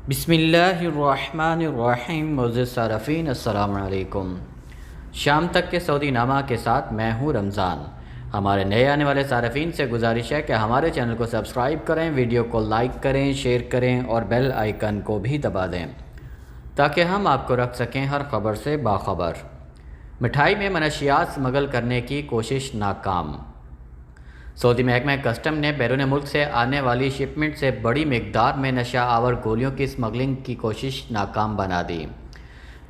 بسم اللہ الرحمن الرحیم۔ معزز صارفین السلام علیکم۔ شام تک کے سعودی نامہ کے ساتھ میں ہوں رمضان۔ ہمارے نئے آنے والے صارفین سے گزارش ہے کہ ہمارے چینل کو سبسکرایب کریں، ویڈیو کو لائک کریں، شیئر کریں اور بیل آئیکن کو بھی دبا دیں تاکہ ہم آپ کو رکھ سکیں ہر خبر سے باخبر۔ مٹھائی میں منشیات اسمگل کرنے کی کوشش ناکام۔ سعودی محکمہ کسٹم نے بیرون ملک سے آنے والی شپمنٹ سے بڑی مقدار میں نشہ آور گولیوں کی اسمگلنگ کی کوشش ناکام بنا دی۔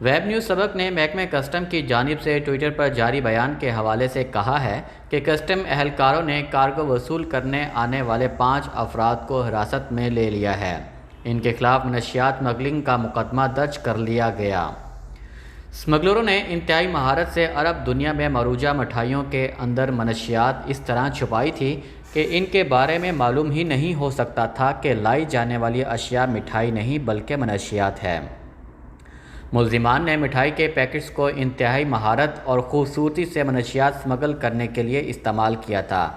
ویب نیوز سبق نے محکمہ کسٹم کی جانب سے ٹویٹر پر جاری بیان کے حوالے سے کہا ہے کہ کسٹم اہلکاروں نے کارگو وصول کرنے آنے والے 5 افراد کو حراست میں لے لیا ہے۔ ان کے خلاف منشیات اسمگلنگ کا مقدمہ درج کر لیا گیا۔ اسمگلروں نے انتہائی مہارت سے عرب دنیا میں مروجہ مٹھائیوں کے اندر منشیات اس طرح چھپائی تھی کہ ان کے بارے میں معلوم ہی نہیں ہو سکتا تھا کہ لائی جانے والی اشیاء مٹھائی نہیں بلکہ منشیات ہے۔ ملزمان نے مٹھائی کے پیکٹس کو انتہائی مہارت اور خوبصورتی سے منشیات اسمگل کرنے کے لیے استعمال کیا تھا۔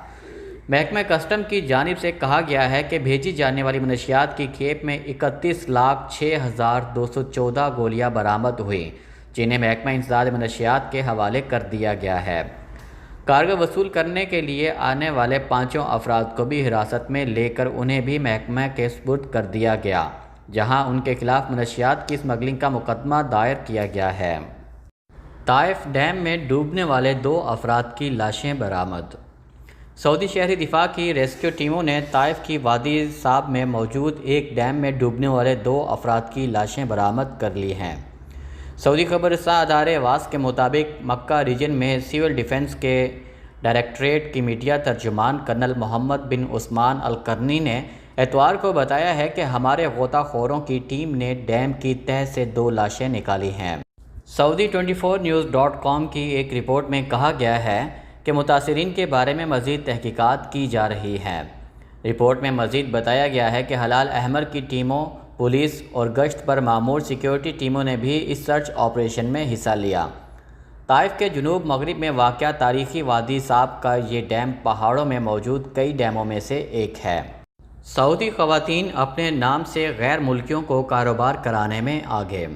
محکمہ کسٹم کی جانب سے کہا گیا ہے کہ بھیجی جانے والی منشیات کی کھیپ میں 31,06,214 گولیاں برآمد ہوئیں، جنہیں محکمہ انسداد منشیات کے حوالے کر دیا گیا ہے۔ کارگو وصول کرنے کے لیے آنے والے 5 افراد کو بھی حراست میں لے کر انہیں بھی محکمہ کے سپرد کر دیا گیا، جہاں ان کے خلاف منشیات کی اسمگلنگ کا مقدمہ دائر کیا گیا ہے۔ طائف ڈیم میں ڈوبنے والے 2 افراد کی لاشیں برآمد۔ سعودی شہری دفاع کی ریسکیو ٹیموں نے طائف کی وادی صاب میں موجود ایک ڈیم میں ڈوبنے والے 2 افراد کی لاشیں برآمد کر لی ہیں۔ سعودی خبر رساں ادارے واس کے مطابق مکہ ریجن میں سول ڈیفنس کے ڈائریکٹریٹ کی میڈیا ترجمان کرنل محمد بن عثمان القرنی نے اتوار کو بتایا ہے کہ ہمارے غوطہ خوروں کی ٹیم نے ڈیم کی تہہ سے 2 لاشیں نکالی ہیں۔ سعودی 24news.com کی ایک رپورٹ میں کہا گیا ہے کہ متاثرین کے بارے میں مزید تحقیقات کی جا رہی ہیں۔ رپورٹ میں مزید بتایا گیا ہے کہ ہلال احمر کی ٹیموں، پولیس اور گشت پر مامور سیکیورٹی ٹیموں نے بھی اس سرچ آپریشن میں حصہ لیا۔ طائف کے جنوب مغرب میں واقع تاریخی وادی صاب کا یہ ڈیم پہاڑوں میں موجود کئی ڈیموں میں سے ایک ہے۔ سعودی خواتین اپنے نام سے غیر ملکیوں کو کاروبار کرانے میں آگے۔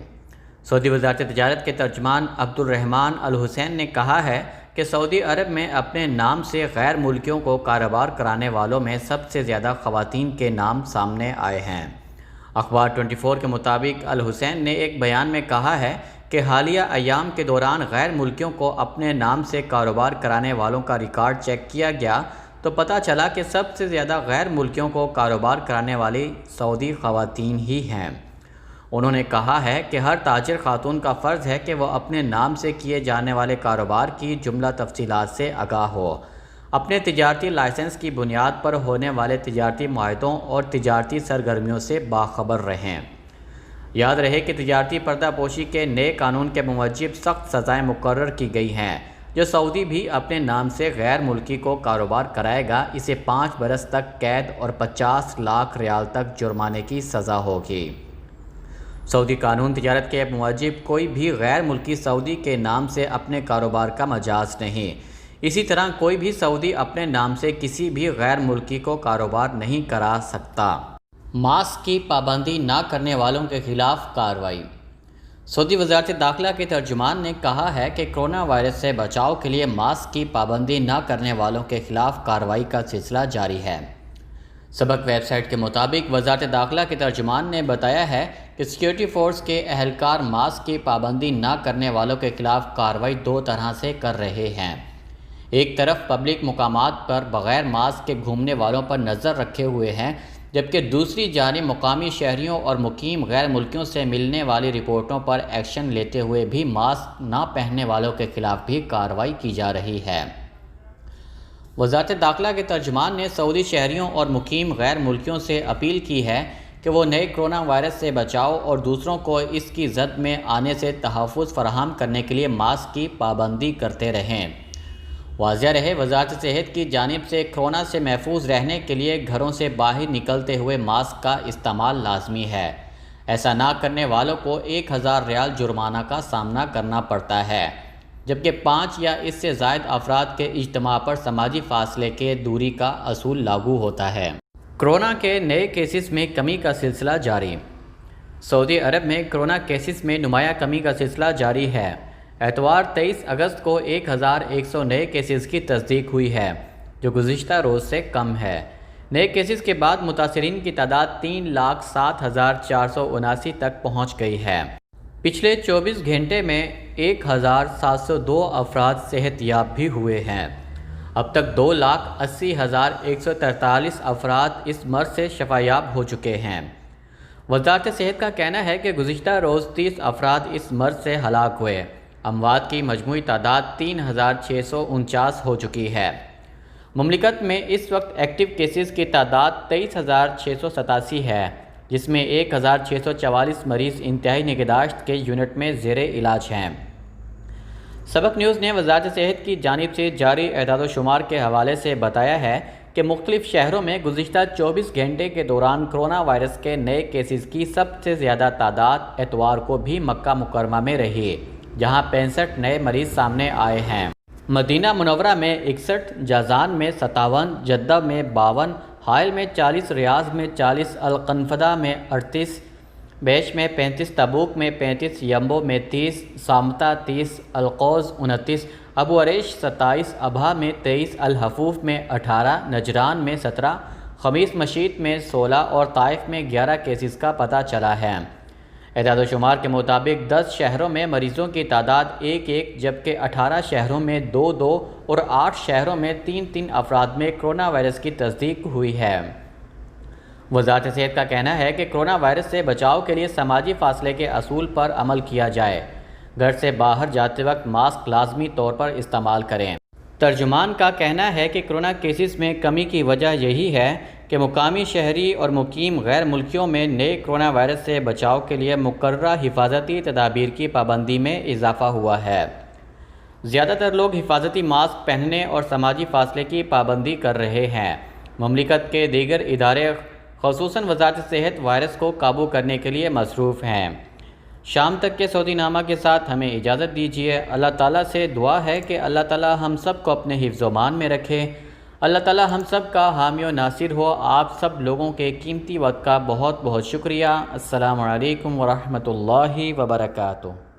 سعودی وزارت تجارت کے ترجمان عبدالرحمن الحسین نے کہا ہے کہ سعودی عرب میں اپنے نام سے غیر ملکیوں کو کاروبار کرانے والوں میں سب سے زیادہ خواتین کے نام سامنے آئے ہیں۔ اخبار 24 کے مطابق الحسین نے ایک بیان میں کہا ہے کہ حالیہ ایام کے دوران غیر ملکیوں کو اپنے نام سے کاروبار کرانے والوں کا ریکارڈ چیک کیا گیا تو پتہ چلا کہ سب سے زیادہ غیر ملکیوں کو کاروبار کرانے والی سعودی خواتین ہی ہیں۔ انہوں نے کہا ہے کہ ہر تاجر خاتون کا فرض ہے کہ وہ اپنے نام سے کیے جانے والے کاروبار کی جملہ تفصیلات سے آگاہ ہو، اپنے تجارتی لائسنس کی بنیاد پر ہونے والے تجارتی معاہدوں اور تجارتی سرگرمیوں سے باخبر رہیں۔ یاد رہے کہ تجارتی پردہ پوشی کے نئے قانون کے موجب سخت سزائیں مقرر کی گئی ہیں۔ جو سعودی بھی اپنے نام سے غیر ملکی کو کاروبار کرائے گا، اسے 5 برس تک قید اور 50 لاکھ ریال تک جرمانے کی سزا ہوگی۔ سعودی قانون تجارت کے موجب کوئی بھی غیر ملکی سعودی کے نام سے اپنے کاروبار کا مجاز نہیں۔ اسی طرح کوئی بھی سعودی اپنے نام سے کسی بھی غیر ملکی کو کاروبار نہیں کرا سکتا۔ ماسک کی پابندی نہ کرنے والوں کے خلاف کارروائی۔ سعودی وزارت داخلہ کے ترجمان نے کہا ہے کہ کرونا وائرس سے بچاؤ کے لیے ماسک کی پابندی نہ کرنے والوں کے خلاف کارروائی کا سلسلہ جاری ہے۔ سبق ویب سائٹ کے مطابق وزارت داخلہ کے ترجمان نے بتایا ہے کہ سیکیورٹی فورس کے اہلکار ماسک کی پابندی نہ کرنے والوں کے خلاف کارروائی 2 طرح سے کر رہے ہیں۔ ایک طرف پبلک مقامات پر بغیر ماسک کے گھومنے والوں پر نظر رکھے ہوئے ہیں، جبکہ دوسری جانب مقامی شہریوں اور مقیم غیر ملکیوں سے ملنے والی رپورٹوں پر ایکشن لیتے ہوئے بھی ماسک نہ پہننے والوں کے خلاف بھی کارروائی کی جا رہی ہے۔ وزارت داخلہ کے ترجمان نے سعودی شہریوں اور مقیم غیر ملکیوں سے اپیل کی ہے کہ وہ نئے کرونا وائرس سے بچاؤ اور دوسروں کو اس کی زد میں آنے سے تحفظ فراہم کرنے کے لیے ماسک کی پابندی کرتے رہیں۔ واضح رہے، وزارت صحت کی جانب سے کورونا سے محفوظ رہنے کے لیے گھروں سے باہر نکلتے ہوئے ماسک کا استعمال لازمی ہے۔ ایسا نہ کرنے والوں کو 1000 ریال جرمانہ کا سامنا کرنا پڑتا ہے، جبکہ 5 یا اس سے زائد افراد کے اجتماع پر سماجی فاصلے کے دوری کا اصول لاگو ہوتا ہے۔ کورونا کے نئے کیسز میں کمی کا سلسلہ جاری۔ سعودی عرب میں کرونا کیسز میں نمایاں کمی کا سلسلہ جاری ہے۔ اتوار 23 اگست کو 1100 نئے کیسز کی تصدیق ہوئی ہے، جو گزشتہ روز سے کم ہے۔ نئے کیسز کے بعد متاثرین کی تعداد 3,07,479 تک پہنچ گئی ہے۔ پچھلے 24 گھنٹے میں 1,702 افراد صحت یاب بھی ہوئے ہیں۔ اب تک 2,80,143 افراد اس مرض سے شفا یاب ہو چکے ہیں۔ وزارت صحت کا کہنا ہے کہ گزشتہ روز 30 افراد اس مرض سے ہلاک ہوئے۔ اموات کی مجموعی تعداد 3,649 ہو چکی ہے۔ مملکت میں اس وقت ایکٹیو کیسز کی تعداد 23,687 ہے، جس میں 1,644 مریض انتہائی نگہداشت کے یونٹ میں زیر علاج ہیں۔ سبق نیوز نے وزارت صحت کی جانب سے جاری اعداد و شمار کے حوالے سے بتایا ہے کہ مختلف شہروں میں گزشتہ 24 گھنٹے کے دوران کرونا وائرس کے نئے کیسز کی سب سے زیادہ تعداد اتوار کو بھی مکہ مکرمہ میں رہی، جہاں 65 نئے مریض سامنے آئے ہیں۔ مدینہ منورہ میں 61، جازان میں 57، جدہ میں 52، حائل میں 40، ریاض میں 40، القنفدہ میں 38، بیش میں 35، تبوک میں 35، یمبو میں 30، سامتہ 30، القوز 29، ابو عریش 27، ابہا میں 23، الحفوف میں 18، نجران میں 17، خمیس مشیط میں 16 اور طائف میں 11 کیسز کا پتہ چلا ہے۔ اعداد و شمار کے مطابق 10 شہروں میں مریضوں کی تعداد 1 جبکہ 18 شہروں میں 2 اور 8 شہروں میں 3 افراد میں کرونا وائرس کی تصدیق ہوئی ہے۔ وزارت صحت کا کہنا ہے کہ کرونا وائرس سے بچاؤ کے لیے سماجی فاصلے کے اصول پر عمل کیا جائے۔ گھر سے باہر جاتے وقت ماسک لازمی طور پر استعمال کریں۔ ترجمان کا کہنا ہے کہ کرونا کیسز میں کمی کی وجہ یہی ہے کہ مقامی شہری اور مقیم غیر ملکیوں میں نئے کرونا وائرس سے بچاؤ کے لیے مقررہ حفاظتی تدابیر کی پابندی میں اضافہ ہوا ہے۔ زیادہ تر لوگ حفاظتی ماسک پہننے اور سماجی فاصلے کی پابندی کر رہے ہیں۔ مملکت کے دیگر ادارے خصوصاً وزارت صحت وائرس کو قابو کرنے کے لیے مصروف ہیں۔ شام تک کے سعودی نامہ کے ساتھ ہمیں اجازت دیجیے۔ اللہ تعالیٰ سے دعا ہے کہ اللہ تعالیٰ ہم سب کو اپنے حفظ و امان میں رکھے۔ اللہ تعالیٰ ہم سب کا حامی و ناصر ہو۔ آپ سب لوگوں کے قیمتی وقت کا بہت بہت شکریہ۔ السلام علیکم ورحمۃ اللہ وبرکاتہ۔